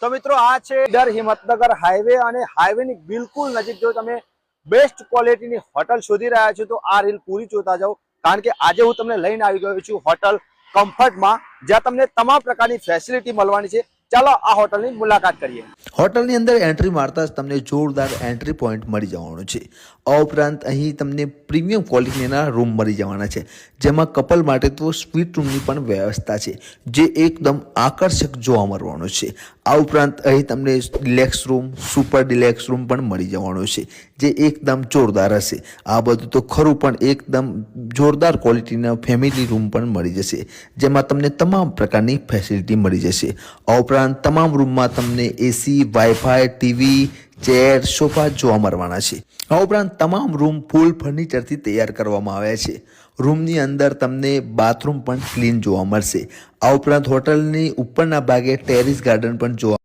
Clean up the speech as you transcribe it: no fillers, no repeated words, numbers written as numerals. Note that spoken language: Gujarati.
તો મિત્રો આ છે ઈડર હિંમતનગર હાઈવે અને હાઈવેની બિલકુલ નજીક જો તમે બેસ્ટ ક્વોલિટીની હોટલ શોધી રહ્યા છો તો આ રીલ પૂરી જોતા જાઓ, કારણ કે આજે હું તમને લઈને આવી ગયો છું હોટલ કમ્ફર્ટમાં, જ્યાં તમને તમામ પ્રકારની ફેસિલિટી મળવાની છે। ચાલો આ હોટલની મુલાકાત કરીએ। હોટલની અંદર એન્ટ્રી મારતા જ તમને જોરદાર એન્ટ્રી પોઈન્ટ મળી જવાનો છે। આ ઉપરાંત અહીં તમને પ્રીમિયમ ક્વોલિટીના રૂમ મળી જવાના છે, જેમાં કપલ માટે તો સ્વીટ રૂમની પણ વ્યવસ્થા છે, જે એકદમ આકર્ષક જોવા મળવાનો છે। આ ઉપરાંત અહીં તમને deluxe room, super deluxe room પણ મળી જવાનો છે, જે એકદમ જોરદાર હશે। આ બધું તો ખરું, પણ એકદમ જોરદાર ક્વોલિટીના ફેમિલી રૂમ પણ મળી જશે, જેમાં તમને તમામ પ્રકારની ફેસિલિટી મળી જશે। આ ઉપરાંત તમામ રૂમમાં તમને એસી, વાઈફાઈ, ટીવી, ચેર, સોફા જોવા મળવાના છે। આ ઉપરાંત તમામ રૂમ ફૂલ ફર્નિચરથી તૈયાર કરવામાં આવ્યા છે। રૂમની અંદર તમને બાથરૂમ પણ ક્લીન જોવા મળશે। આ ઉપરાંત હોટલની ઉપરના ભાગે ટેરેસ ગાર્ડન પણ જોવા